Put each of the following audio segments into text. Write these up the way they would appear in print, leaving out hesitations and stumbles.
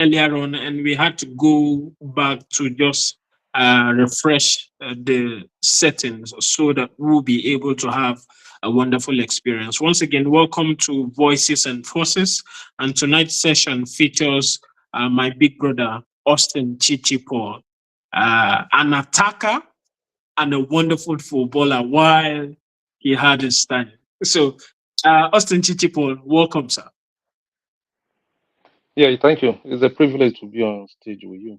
earlier on, and we had to go back to just refresh the settings so that we'll be able to have a wonderful experience. Once again, welcome to Voices and Forces. And tonight's session features my big brother, Austin Chichi Paul, an attacker and a wonderful footballer while he had his time. So, Austin Chichi Paul, welcome, sir. Yeah, thank you. It's a privilege to be on stage with you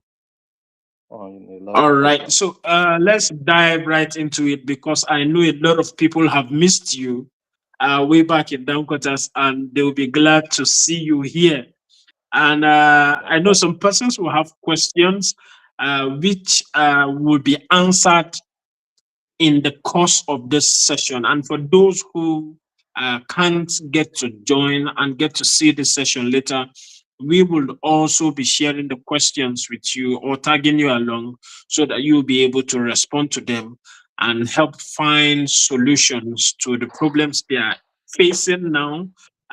in a live All right. broadcast. So let's dive right into it because I know a lot of people have missed you way back in Downquarters and they will be glad to see you here. And I know some persons will have questions which will be answered in the course of this session. And for those who can't get to join and get to see the session later, we will also be sharing the questions with you or tagging you along so that you'll be able to respond to them and help find solutions to the problems they are facing now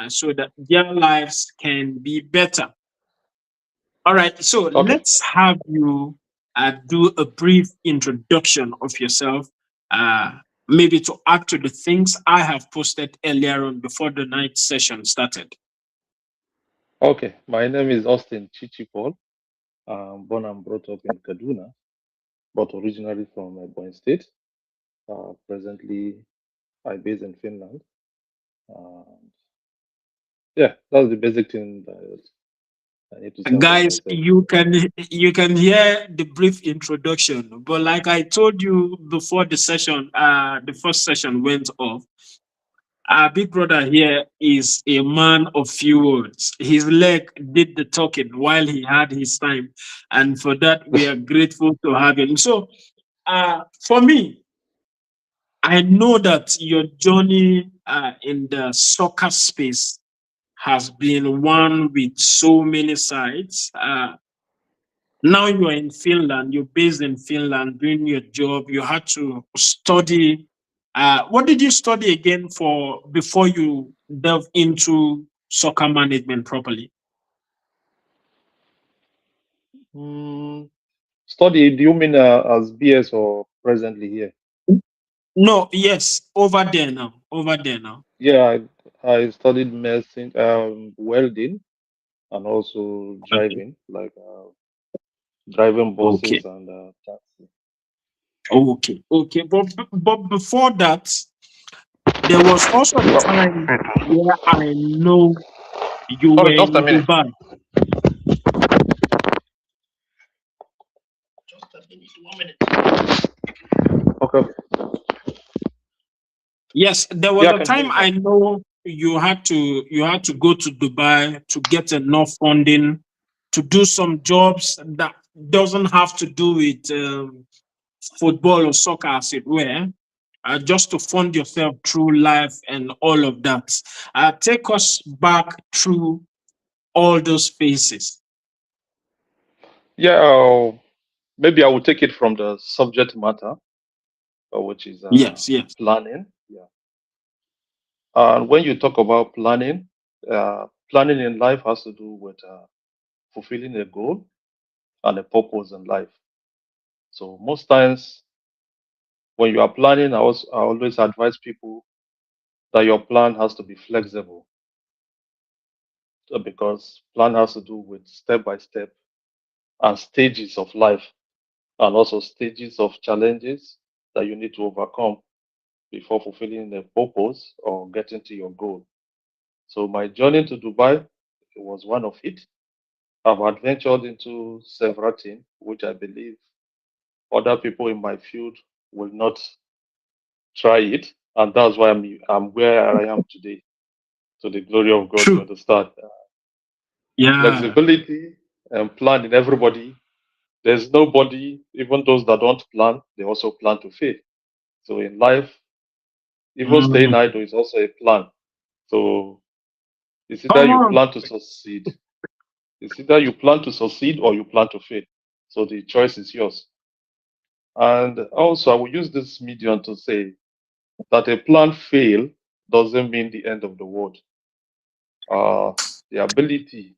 so that their lives can be better. All right, so Okay. let's have you do a brief introduction of yourself, maybe to add to the things I have posted earlier on before the night session started. Okay. My name is Austin Chichi Paul. I'm born and brought up in Kaduna, but originally from Ebonyi State. Presently, I base in Finland. And yeah, that's the basic thing that I need to say about Guys, myself. you can hear the brief introduction, but like I told you before the session, the first session went off. Our big brother here is a man of few words. His leg did the talking while he had his time. And for that, we are grateful to have him. So, for me, I know that your journey in the soccer space has been one with so many sides. Now you're in Finland, you're based in Finland, doing your job. You had to study. What did you study again for before you delve into soccer management properly? Mm, Study, do you mean as BS or presently here? No, yes, over there now. Over there now. Yeah, I studied medicine, welding, and also Okay. driving, like driving Okay. buses and taxi. Okay. Okay. But before that, there was also a time where I know you were Sorry, just a in minute. Dubai. Just a minute, 1 minute. Okay. Yes, there was Yeah, I a can hear time you I now. know you had to go to Dubai to get enough funding to do some jobs that doesn't have to do with football or soccer, as it were, just to fund yourself through life and all of that. Take us back through all those phases. Yeah, maybe I will take it from the subject matter, which is Yes, yes. planning. Yeah. And when you talk about planning, planning in life has to do with fulfilling a goal and a purpose in life. So most times when you are planning, I always advise people that your plan has to be flexible because plan has to do with step by step and stages of life and also stages of challenges that you need to overcome before fulfilling a purpose or getting to your goal. So my journey to Dubai was one of it. I've adventured into several things, which I believe other people in my field will not try it, and that's why I'm where I am today. To the glory of God, you True. understand? Yeah. Flexibility and planning. Everybody, there's nobody, even those that don't plan, they also plan to fail. So in life, even staying Mm. idle is also a plan. So it's either Come you on. plan to succeed, it's either you plan to succeed or you plan to fail. So the choice is yours. And also, I will use this medium to say that a plan fail doesn't mean the end of the world. Uh, the ability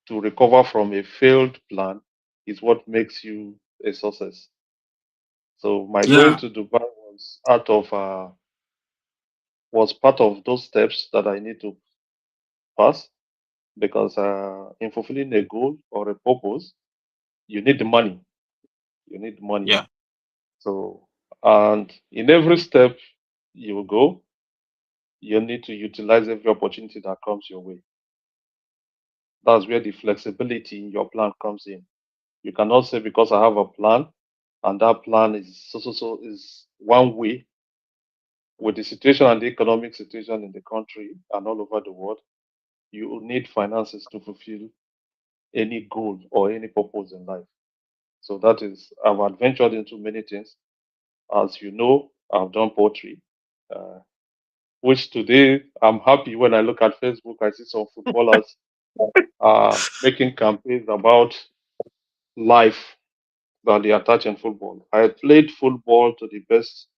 to recover from a failed plan is what makes you a success. So my going Yeah. to Dubai was part of those steps that I need to pass because in fulfilling a goal or a purpose, you need the money. You need money. Yeah. So and in every step you go, you need to utilize every opportunity that comes your way. That's where the flexibility in your plan comes in. You cannot say because I have a plan and that plan is so is one way with the situation and the economic situation in the country and all over the world, you need finances to fulfill any goal or any purpose in life. So that is, I've adventured into many things. As you know, I've done poetry, uh, which today I'm happy when I look at Facebook, I see some footballers making campaigns about life that they attach in football. I played football to the best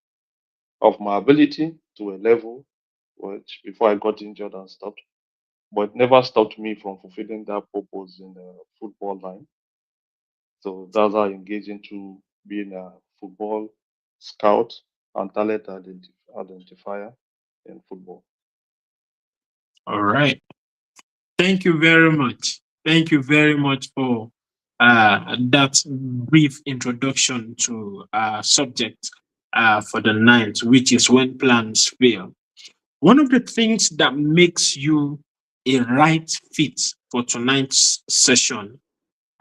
of my ability to a level which before I got injured and stopped. But it never stopped me from fulfilling that purpose in the football line. So that's how I engage into being a football scout and identifier in football. All right. Thank you very much. Thank you very much for that brief introduction to our subject for the ninth, which is when plans fail. One of the things that makes you a right fit for tonight's session,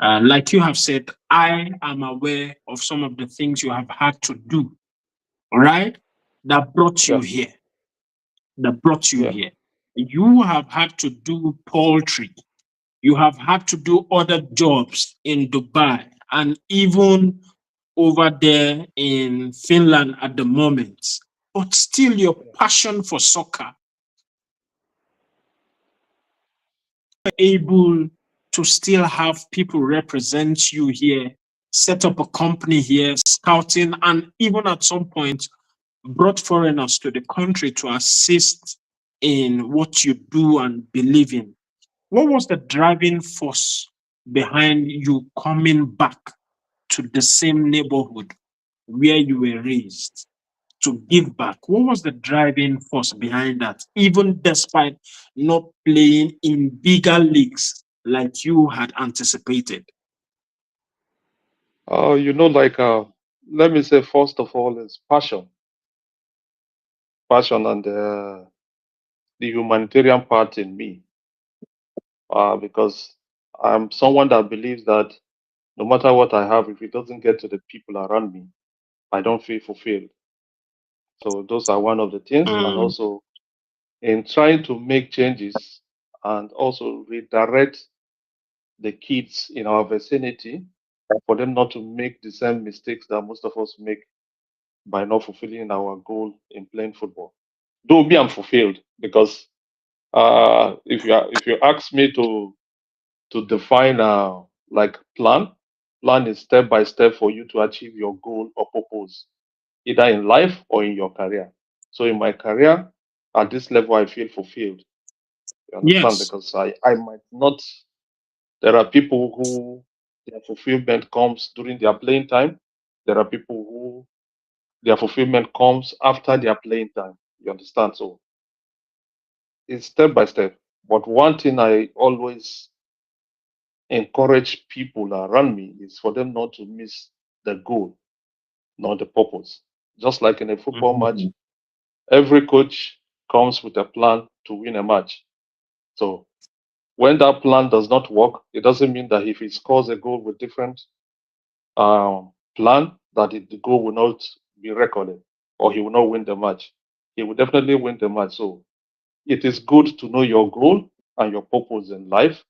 like you have said, I am aware of some of the things you have had to do, all right, that brought you Yeah, here, that brought you yeah, here. You have had to do poultry. You have had to do other jobs in Dubai and even over there in Finland at the moment. But still, your passion for soccer able to still have people represent you here, set up a company here, scouting, and even at some point brought foreigners to the country to assist in what you do and believe in. What was the driving force behind you coming back to the same neighborhood where you were raised to give back? What was the driving force behind that, even despite not playing in bigger leagues like you had anticipated? like let me say first of all is passion and the humanitarian part in me, because I'm someone that believes that no matter what I have, if it doesn't get to the people around me, I don't feel fulfilled. So those are one of the things, and Mm, also in trying to make changes and also redirect the kids in our vicinity for them not to make the same mistakes that most of us make by not fulfilling our goal in playing football. Though me, I'm fulfilled because if you ask me to define like plan is step by step for you to achieve your goal or purpose, either in life or in your career. So in my career, at this level, I feel fulfilled. You understand? yes. Because I might not. There are people who their fulfillment comes during their playing time. There are people who their fulfillment comes after their playing time. You understand? So it's step by step. But one thing I always encourage people around me is for them not to miss the goal, not the purpose. Just like in a football match, Mhm. every coach comes with a plan to win a match. So when that plan does not work, it doesn't mean that if he scores a goal with different plan, that the goal will not be recorded or he will not win the match. He will definitely win the match. So it is good to know your goal and your purpose in life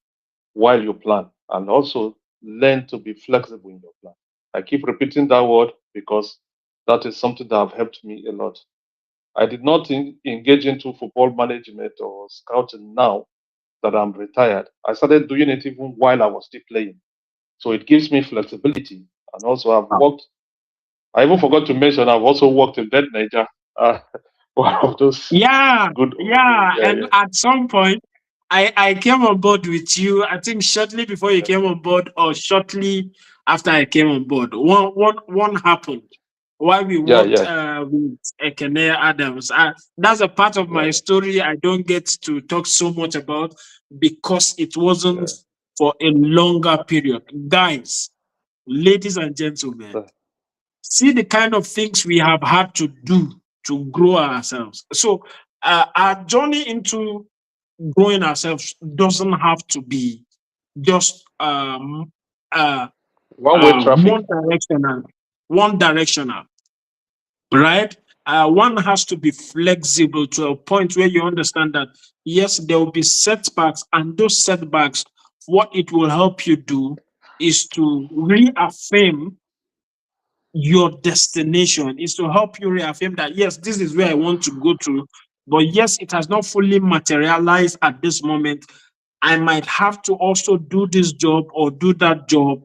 while you plan, and also learn to be flexible in your plan. I keep repeating that word because that is something that have helped me a lot. I did not engage into football management or scouting now that I'm retired. I started doing it even while I was still playing. So it gives me flexibility. And also, I even forgot to mention, I've also worked in Bed Niger. One of those Yeah, good old days. yeah. Yeah, And yeah. at some point, I came on board with you. I think shortly before you came on board, or shortly after I came on board. One happened while we Yeah, worked yeah, with Ekene Adams. That's a part of yeah, my story I don't get to talk so much about because it wasn't yeah, for a longer period. Guys, ladies and gentlemen, yeah. see the kind of things we have had to do to grow ourselves. So our journey into growing ourselves doesn't have to be just uh, One-way traffic. one directional, right? One has to be flexible to a point where you understand that yes, there will be setbacks, and those setbacks, what it will help you do is to reaffirm your destination, is to help you reaffirm that yes, this is where I want to go to, but yes, it has not fully materialized at this moment. I might have to also do this job or do that job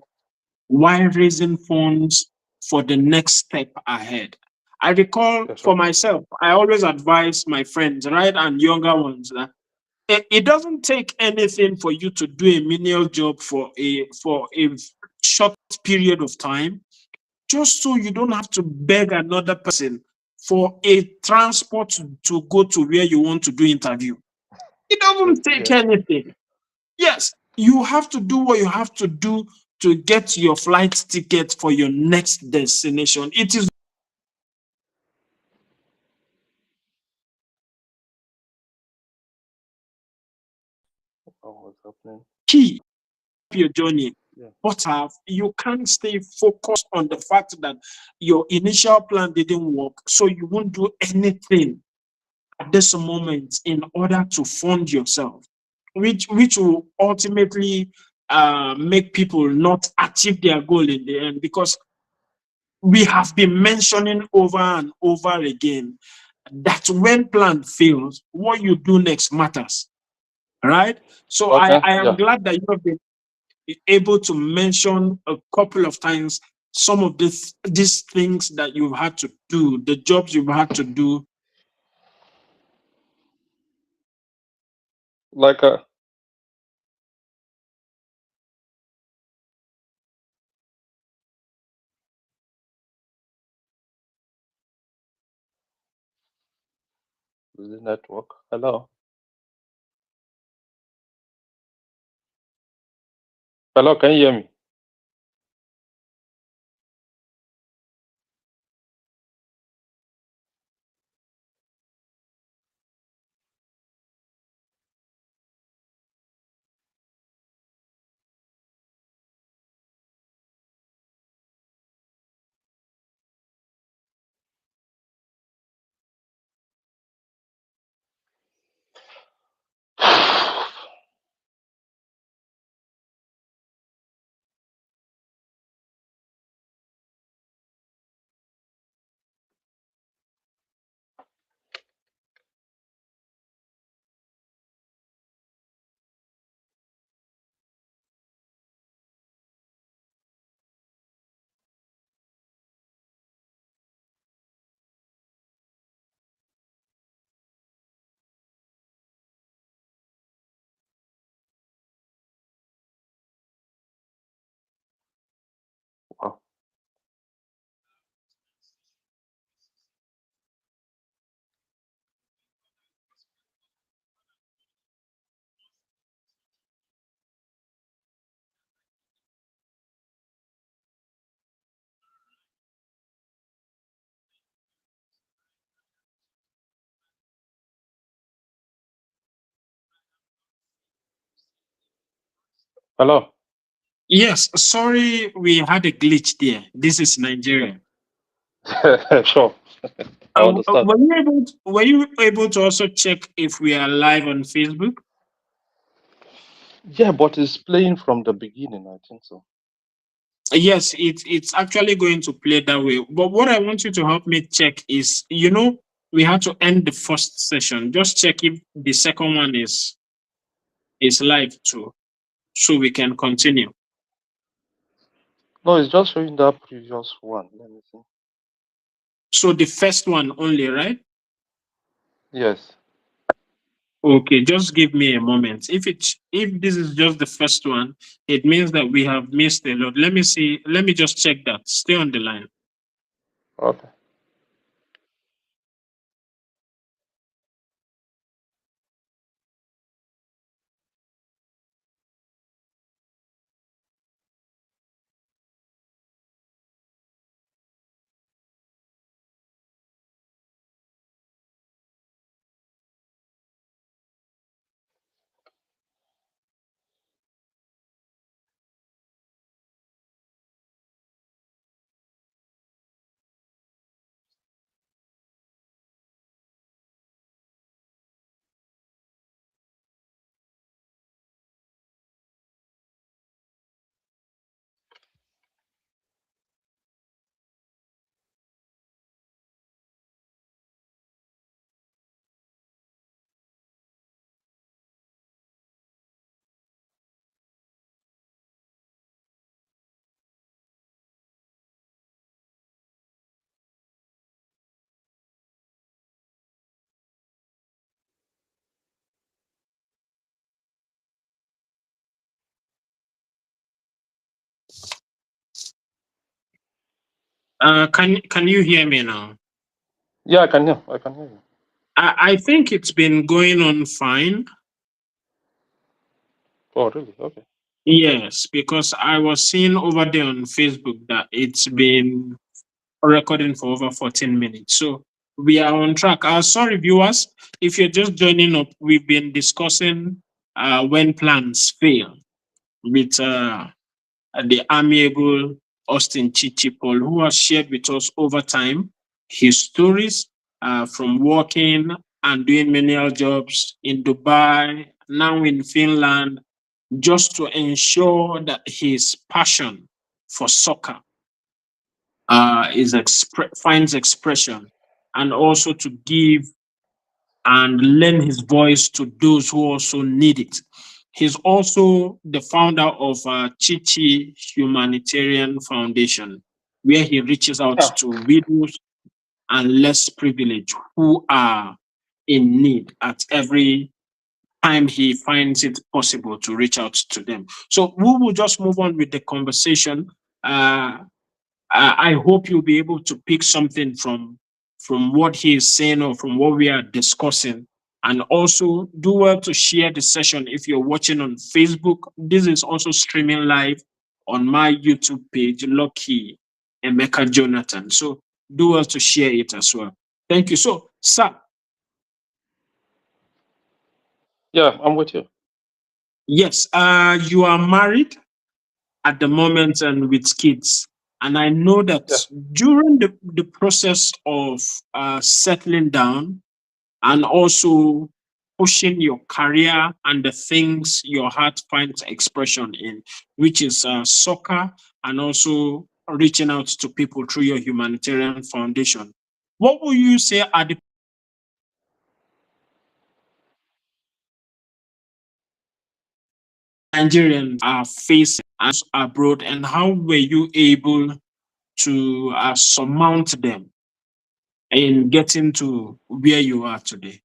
while raising funds for the next step ahead. I recall Yes, sir. for myself, I always advise my friends, right, and younger ones that it doesn't take anything for you to do a menial job for a short period of time, just so you don't have to beg another person for a transport to go to where you want to do interview. It doesn't take Yeah. anything. Yes, you have to do what you have to do to get your flight ticket for your next destination. It is Oh, what's happening? key to your journey. Yeah. But you can't stay focused on the fact that your initial plan didn't work, so you won't do anything at this moment in order to fund yourself, which will ultimately make people not achieve their goal in the end, because we have been mentioning over and over again that when plan fails, what you do next matters, right? So Okay. I am Yeah. glad that you have been able to mention a couple of times some of these things that you've had to do, the jobs you've had to do. Like the network. Hello. Hello. Can you hear me? Wow. Hello. Yes, sorry, we had a glitch there. This is Nigeria. Sure. I understand. Were you able to also check if we are live on Facebook? Yeah, but it's playing from the beginning. I think so. Yes, it's actually going to play that way. But what I want you to help me check is, we had to end the first session. Just check if the second one is live too, so we can continue. No, it's just showing that previous one. Let me see. So the first one only, right? Yes. Okay, just give me a moment. If this is just the first one, it means that we have missed a lot. Let me see. Let me just check that. Stay on the line. Okay. Can you hear me now? Yeah, I can hear. I can hear you. I think it's been going on fine. Oh, really? Okay. Yes, because I was seeing over there on Facebook that it's been recording for over 14 minutes. So we are on track. Sorry, viewers, if you're just joining up, we've been discussing when plans fail with the amiable Austin Chichipol, who has shared with us over time his stories from working and doing menial jobs in Dubai, now in Finland, just to ensure that his passion for soccer finds expression, and also to give and lend his voice to those who also need it. He's also the founder of Chichi Humanitarian Foundation, where he reaches out Yeah. to widows and less privileged who are in need at every time he finds it possible to reach out to them. So we will just move on with the conversation. Uh, I hope you'll be able to pick something from what he is saying or from what we are discussing. And also do well to share the session if you're watching on Facebook. This is also streaming live on my YouTube page, Lucky Emeka Jonathan. So do well to share it as well. Thank you. So, sir, Yeah, I'm with you. yes, you are married at the moment and with kids. And I know that Yeah. during the process of settling down and also pushing your career and the things your heart finds expression in, which is soccer and also reaching out to people through your humanitarian foundation. What would you say are the Nigerians are facing as abroad, and how were you able to surmount them in getting to where you are today?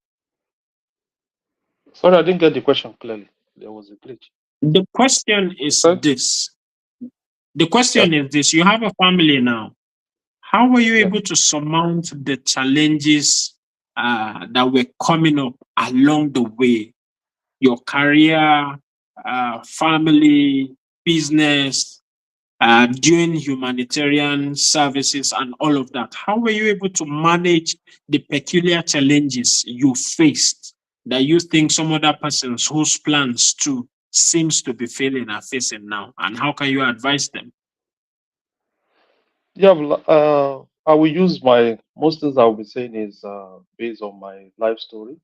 Sorry, I didn't get the question clearly. There was a glitch. The question You is said? this. The Yeah. question is this. You have a family now. How were you Yeah. able to surmount the challenges that were coming up along the way? Your career, family, business, doing humanitarian services, and all of that. How were you able to manage the peculiar challenges you faced that you think some other persons whose plans too seems to be failing are facing now? And how can you advise them? Yeah. I will use my most things I will be saying is based on my life story.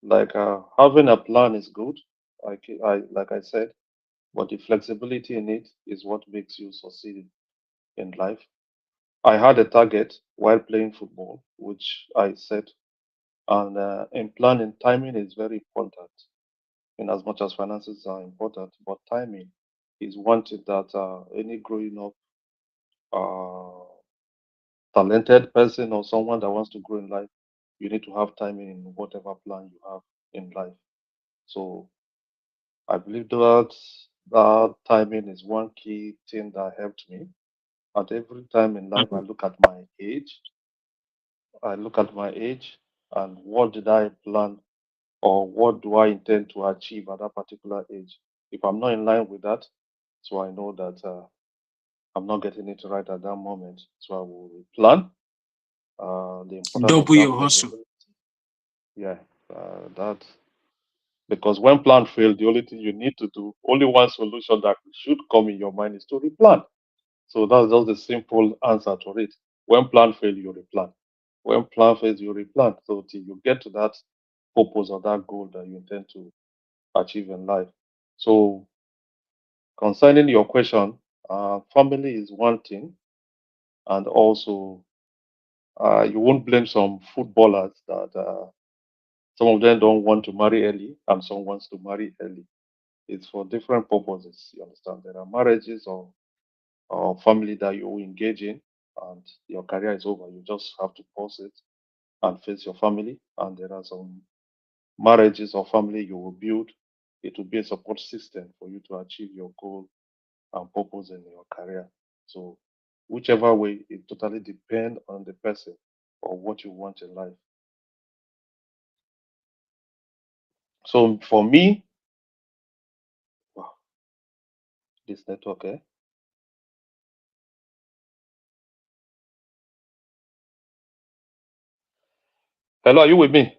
Like having a plan is good. Like I said, but the flexibility in it is what makes you succeed in life. I had a target while playing football, which I set, and in planning, timing is very important. In as much as finances are important, but timing is one thing that any growing up uh, talented person or someone that wants to grow in life, you need to have timing in whatever plan you have. in life. So I believe that timing is one key thing that helped me. At every time in life, Mhm. I look at my age, and what did I plan or what do I intend to achieve at that particular age? If I'm not in line with that, so I know that I'm not getting it right at that moment. So I will plan the importance of Double that your hustle. flexibility. Yeah, that because when plan fail, the only thing you need to do, only one solution that should come in your mind is to replan. So that's just the simple answer to it. When plan fail, you replan. When plan fails, you replan. So till you get to that purpose or that goal that you intend to achieve in life. So concerning your question, family is one thing, and also you won't blame some footballers that some of them don't want to marry early and some wants to marry early. It's for different purposes. You understand? There are marriages or family that you engage in, and your career is over. You just have to pause it and face your family. And there are some marriages or family you will build. It will be a support system for you to achieve your goal and purpose in your career. So, whichever way, it totally depends on the person or what you want in life. So, for me, wow, this network, eh? Hello, are you with me?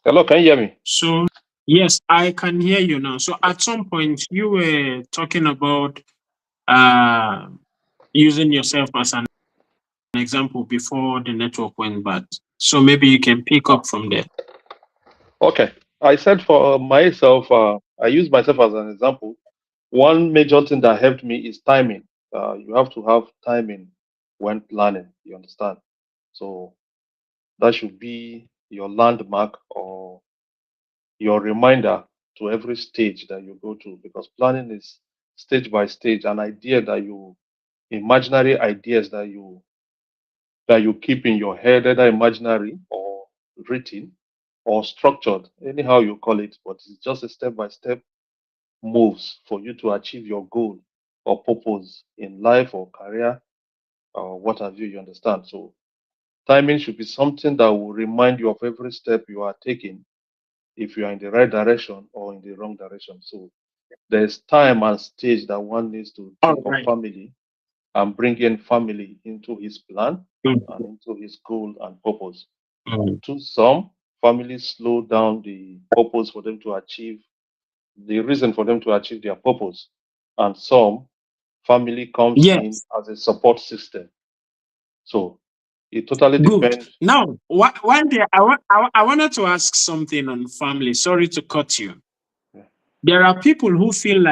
Hello, can you hear me? So, yes, I can hear you now. So, at some point, you were talking about uh, using yourself as an example before the network went bad. So, maybe you can pick Ah, up from there. okay. I said for myself, I use myself as an example. One major thing that helped me is timing. You have to have timing when planning. You understand? So that should be your landmark or your reminder to every stage that you go to, because planning is stage by stage, an idea that you imaginary ideas that you keep in your head, either imaginary or written or structured, anyhow you call it, but it's just a step by step moves for you to achieve your goal or purpose in life or career or what have you. You understand? So timing should be something that will remind you of every step you are taking, if you are in the right direction or in the wrong direction. So there's time and stage that one needs to All think of right. family and bring in family into his plan Mm, and into his goal and purpose. mm. To some, families slow down the purpose for them to achieve the reason for them to achieve their purpose. And some, family comes in Yes, as a support system. So it totally good. depends. Now, one day I wanted to ask something on family. Sorry to cut you. Yeah. There are people who feel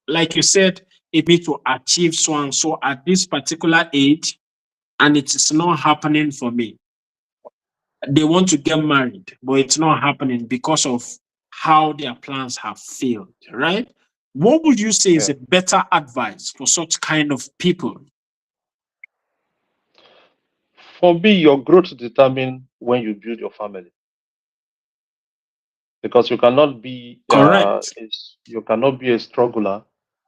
like you said, it me to achieve so and so at this particular age, and it is not happening for me. They want to get married, but it's not happening because of how their plans have failed, right? What would you say is Yeah. a better advice for such kind of people? For me, your growth determine when you build your family, because Correct. you cannot be a struggler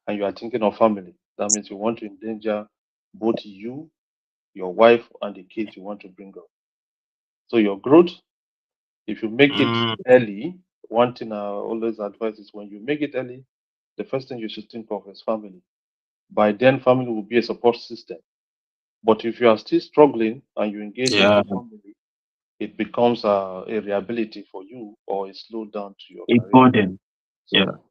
and you are thinking of family. That means you want to endanger both you, your wife, and the kids you want to bring up. So your growth, if you make it Mm, early, one thing I always advise is when you make it early, the first thing you should think of is family. By then, family will be a support system. But if you are still struggling and you engage yeah, into family, it becomes a reliability for you or a slow down to your a career. burden. Yeah. So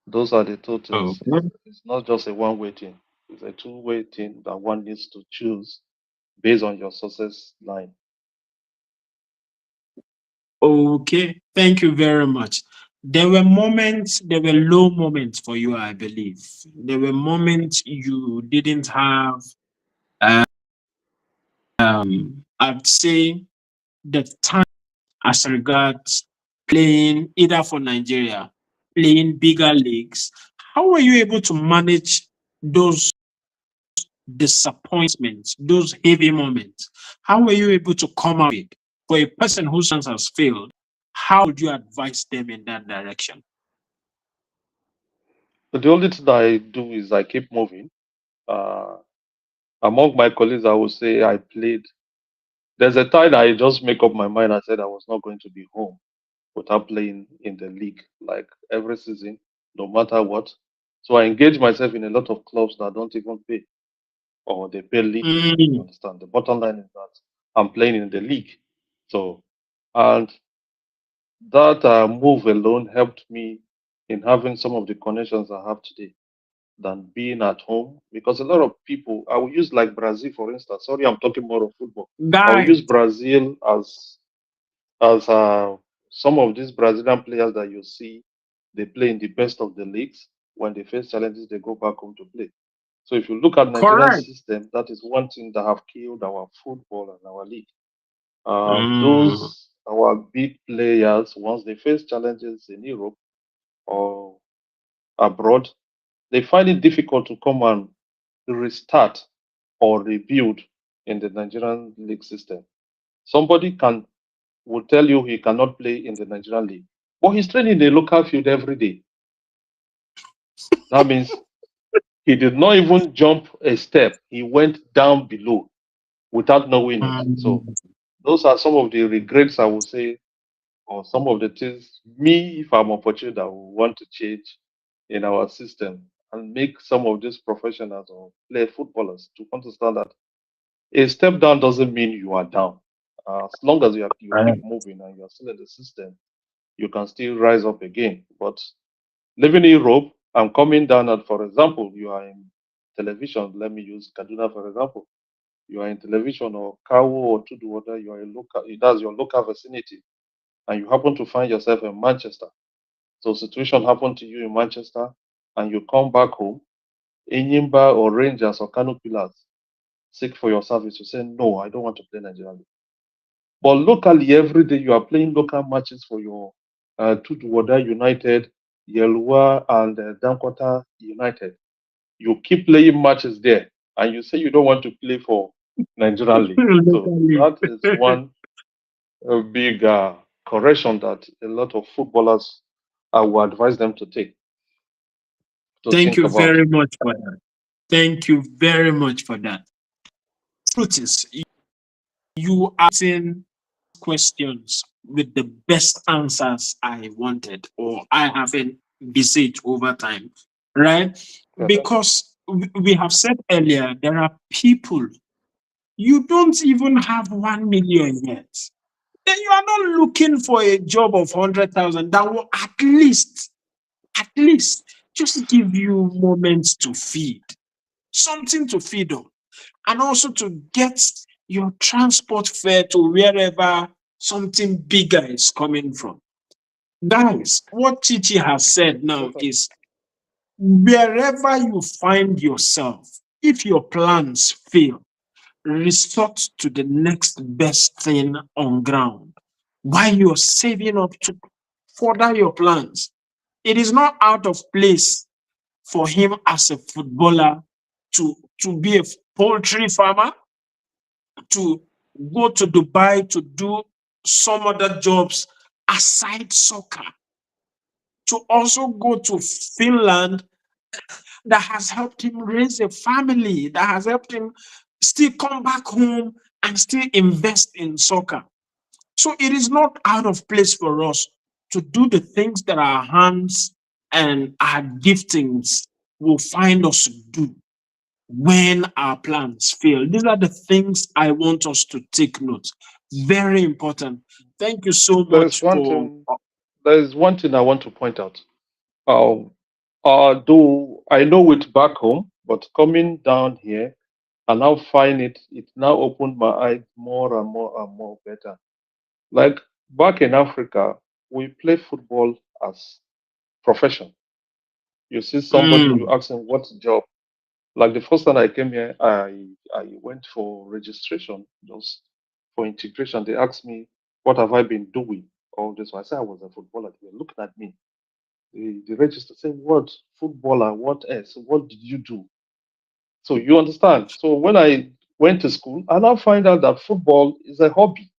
those are the two things. Okay. It's not just a one way thing, it's a two-way thing that one needs to choose based on your success line. Okay. Thank you very much. There were moments, there were low moments for you, I believe. There were moments you didn't have, I'd say, the time as regards playing either for Nigeria, playing bigger leagues. How were you able to manage those disappointments, those heavy moments, how were you able to come out of it? For a person whose plans has failed, how would you advise them in that direction? But the only thing I do is I keep moving. Uh, Among my colleagues, I would say I played. There's a time I just make up my mind. I said I was not going to be home without playing in the league, like every season, no matter what. So I engage myself in a lot of clubs that don't even pay or they pay little. You Mm, understand? The bottom line is that I'm playing in the league. So, and that move alone helped me in having some of the connections I have today than being at home because a lot of people, I will use like Brazil for instance. Sorry, I'm talking more of football. I will use guys, Brazil as some of these Brazilian players that you see, they play in the best of the leagues. When they face challenges, they go back home to play. So if you look at Nigerian correct. system, that is one thing that have killed our football and our league. Mm, Those our big players, once they face challenges in Europe or abroad, they find it difficult to come and restart or rebuild in the Nigerian league system. Somebody can will tell you he cannot play in the Nigerian league, but he's training in the local field every day. That means he did not even jump a step. He went down below without knowing it. So mm, those are some of the regrets I would say, or some of the things me, if I'm opportunity, I would want to change in our system and make some of these professionals or play footballers to understand that a step down doesn't mean you are down. As long as you right. keep moving and you're still in the system, you can still rise up again. But living in Europe and coming down at, for example, you are in television. Let me use Kaduna for example. You are in television or Kawo or Tuduoda, you are in local, that's your local vicinity, and you happen to find yourself in Manchester. So situation happened to you in Manchester, and you come back home, Enyimba or Rangers or Kano Pillars seek for your service. You say, no, I don't want to play Nigeria. But locally, every day you are playing local matches for your Tutuoda United, Yelua, and Dankota United. You keep playing matches there, and you say you don't want to play for Nigerian League. So Locally. that is one big correction that a lot of footballers I would advise them to take to Thank think you about. very much for that. Thank you very much for that. Truth is, you are asking questions with the best answers I wanted or I haven't envisaged over time, right? Yeah, that's Because we have said earlier, there are people, you don't even have 1 million yet. Then you are not looking for a job of 100,000 that will at least just give you moments to feed, something to feed on, and also to get your transport fare to wherever something bigger is coming from. Guys, what Chichi has said now totally. is wherever you find yourself, if your plans fail, resort to the next best thing on ground while you're saving up to further your plans. It is not out of place for him as a footballer to be a poultry farmer, to go to Dubai to do some other jobs aside soccer, to also go to Finland that has helped him raise a family, that has helped him still come back home and still invest in soccer. So it is not out of place for us to do the things that our hands and our giftings will find us to do when our plans fail. These are the things I want us to take note. Very important. Thank you so There's much one for. thing. There's one thing I want to point out. Um, though I know it back home, but coming down here, I now find it now opened my eyes more and more and more better. Like back in Africa, we play football as profession. You see somebody, you Mm, ask him what's job. Like the first time I came here, I went for registration, just for integration. They asked me what have I been doing all this. I said I was a footballer. They were looking at me. The register saying what footballer, what else? What did you do? So you understand. So when I went to school, I now find out that football is a hobby.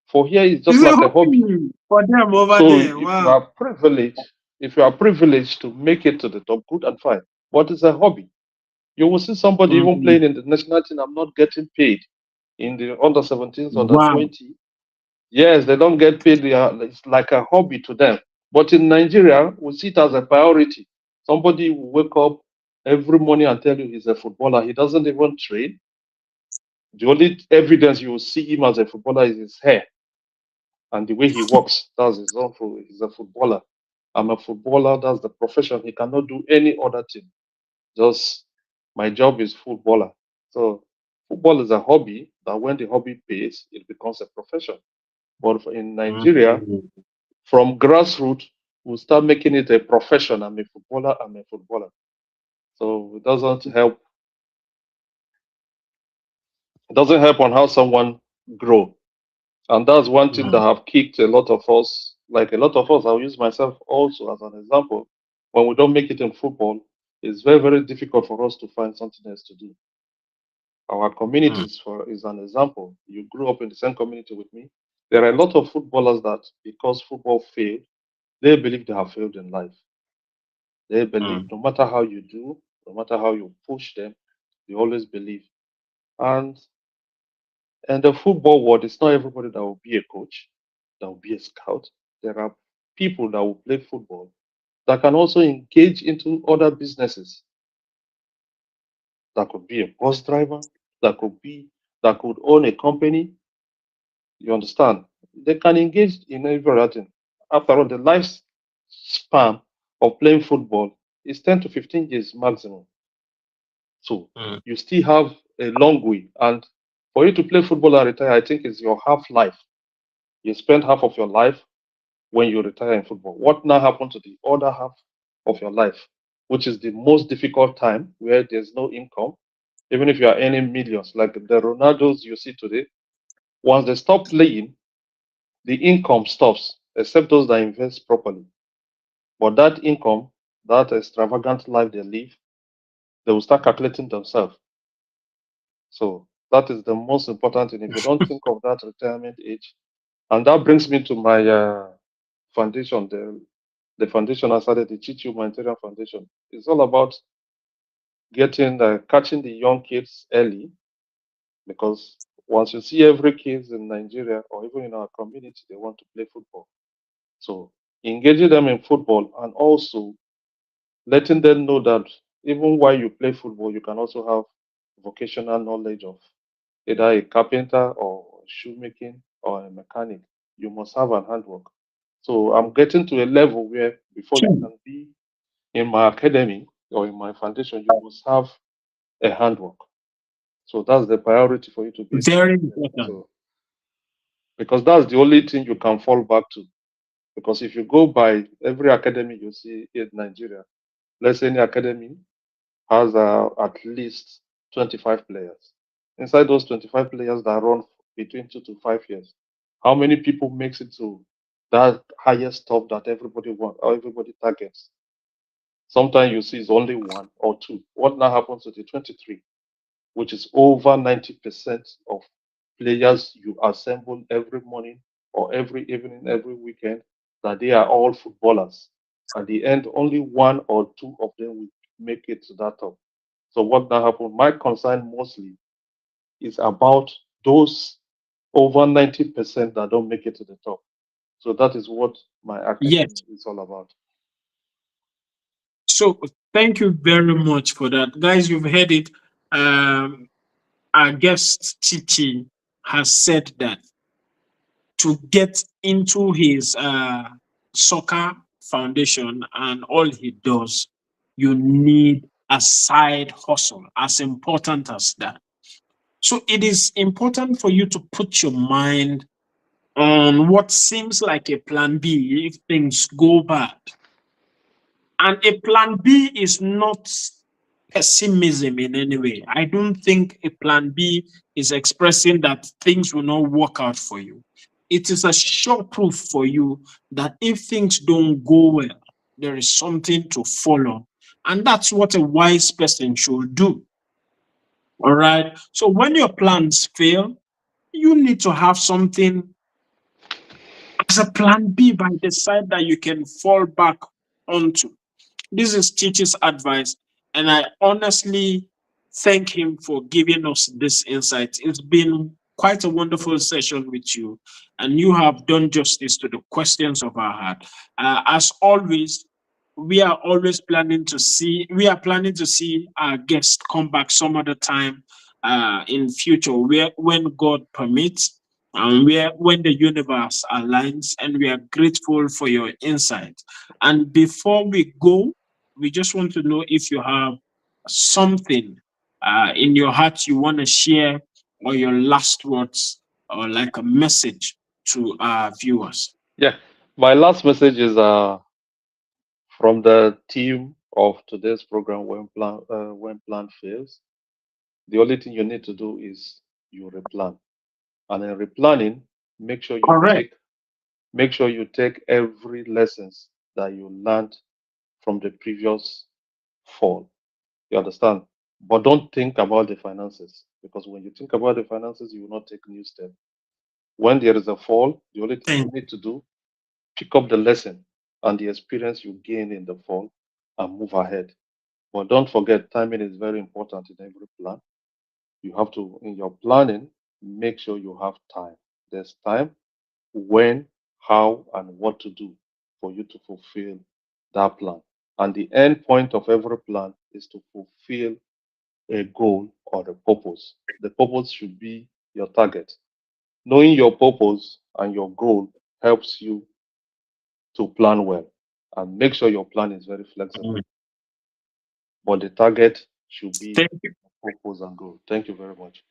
For here, it's just Is it like a hobby. hobby for them over So there? if you Wow. are privileged, if you are privileged to make it to the top, good and fine. But it's a hobby. You will see somebody even Mm. playing in the national team and not getting paid in the under 17s, under Wow. 20. Yes, they don't get paid. It's like a hobby to them. But in Nigeria, we see it as a priority. Somebody will wake up every morning and tell you he's a footballer. He doesn't even train. The only evidence you will see him as a footballer is his hair and the way he walks. That's his own. He's a footballer. I'm a footballer. That's the profession. He cannot do any other thing. Just my job is footballer. So football is a hobby that when the hobby pays, it becomes a profession. But in Nigeria, Mm. from grassroots, we start making it a profession. I'm a footballer. I'm a footballer. So it doesn't help. It doesn't help on how someone grow. And that's one thing that Mm. have kicked a lot of us. Like a lot of us, I'll use myself also as an example. When we don't make it in football, it's very, very difficult for us to find something else to do. Our Mm. communities for is an example. You grew up in the same community with me. There are a lot of footballers that because football failed, they believe they have failed in life. They believe Mm. no matter how you do, no matter how you push them, they always believe. And and the football world, it's not everybody that will be a coach, that will be a scout. There are people that will play football that can also engage into other businesses. That could be a bus driver, that could be that could own a company. You understand? They can engage in everything. After all, the lifespan of playing football is 10 to 15 years maximum. So Mm. you still have a long way. And for you to play football and retire, I think is your half life. You spend half of your life when you retire in football. What now happens to the other half of your life, which is the most difficult time where there's no income, even if you are earning millions, like the Ronaldos you see today, once they stop playing, the income stops, except those that invest properly. But that income, that extravagant life they live, they will start calculating themselves. So that is the most important thing. If you don't think of that retirement age, and that brings me to my foundation, the foundation I started, the Chichi Humanitarian Foundation. It's all about getting catching the young kids early because once you see every kids in Nigeria or even in our community, they want to play football. So engaging them in football and also letting them know that even while you play football, you can also have vocational knowledge of either a carpenter or shoemaking or a mechanic. You must have an handwork. So I'm getting to a level where before you Sure. can be in my academy or in my foundation, you must have a handwork. So that's the priority for you to be in my Very academy. important. So because that's the only thing you can fall back to. Because if you go by every academy you see in Nigeria, let's say any academy has at least 25 players. Inside those 25 players that run between 2 to 5 years, how many people makes it to that highest top that everybody wants or everybody targets? Sometimes you see it's only one or two. What now happens to the 23, which is over 90% of players you assemble every morning or every evening, every weekend, that they are all footballers. At the end, only one or two of them will make it to that top. So what now happened? My concern mostly is about those over 90% that don't make it to the top. So that is what my academy Yes. is all about. So thank you very much for that. Guys, you've heard it. Um, our guest Chichi has said that to get into his soccer foundation and all he does, you need a side hustle as important as that. So it is important for you to put your mind on what seems like a plan B if things go bad. And a plan B is not pessimism in any way. I don't think a plan B is expressing that things will not work out for you. It is a sure proof for you that if things don't go well, there is something to follow. And that's what a wise person should do. All right. So when your plans fail, you need to have something as a plan B by the side that you can fall back onto. This is Chichi's advice, and I honestly thank him for giving us this insight. It's been quite a wonderful session with you, and you have done justice to the questions of our heart. As always, we are planning to see our guest come back some other time in future, where when God permits and where when the universe aligns, and we are grateful for your insight. And before we go, we just want to know if you have something in your heart you want to share, or your last words, or like a message to our viewers. Yeah. My last message is from the team of today's program, when plan fails. The only thing you need to do is you replan. And in replanning, make sure you Correct. take make sure you take every lessons that you learned from the previous fall. You understand? But don't think about the finances, because when you think about the finances, you will not take new step. When there is a fall, the only thing you Thank, need to do, pick up the lesson and the experience you gain in the fall and move ahead. But don't forget, timing is very important in every plan. You have to, in your planning, make sure you have time. There's time, when, how, and what to do for you to fulfill that plan. And the end point of every plan is to fulfill a goal or a purpose. The purpose should be your target. Knowing your purpose and your goal helps you to plan well, and make sure your plan is very flexible. But the target should be thank you. purpose and goal. Thank you very much.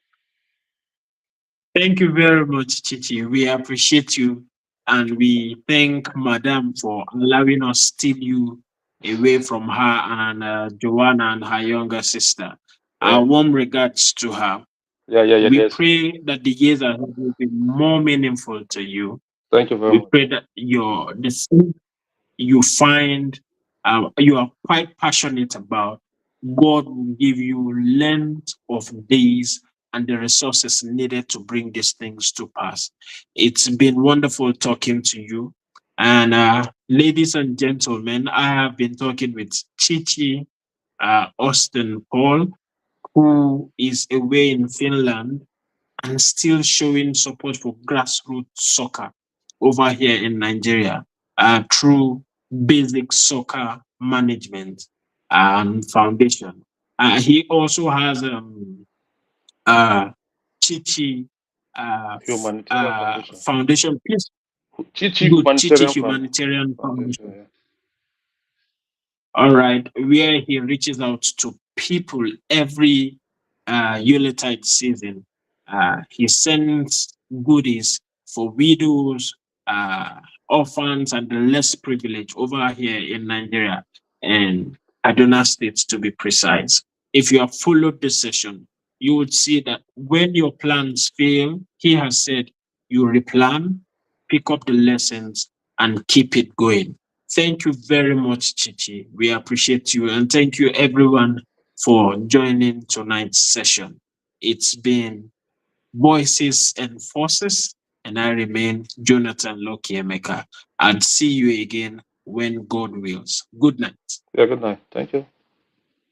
Thank you very much, Chichi. We appreciate you, and we thank Madam for allowing us steal you away from her and Joanna and her younger sister. Yeah, Our warm regards to her. yeah, We yes. pray that the years ahead will be more meaningful to you. Thank you very We much. pray that the things you find you are quite passionate about, God will give you length of days and the resources needed to bring these things to pass. It's been wonderful talking to you. And ladies and gentlemen, I have been talking with Chichi Austin Paul, who is away in Finland and still showing support for grassroots soccer over here in Nigeria through basic soccer management and foundation. He also has uh, Chichi Humanitarian Foundation. Foundation. Please, Chichi good Chichi Humanitarian Humanitarian Foundation. Foundation. Yeah. All right, where he reaches out to people every Yuletide season. He sends goodies for widows, uh, orphans, and the less privileged over here in Nigeria and Kaduna State, to be precise. If you have followed this session, you would see that when your plans fail, he has said you replan, pick up the lessons, and keep it going. Thank you very much, Chichi. We appreciate you. And thank you, everyone, for joining tonight's session. It's been Voices and Forces, and I remain Jonathan Lokiemeka. I'd see you again when God wills. Good night. Yeah, good night. Thank you.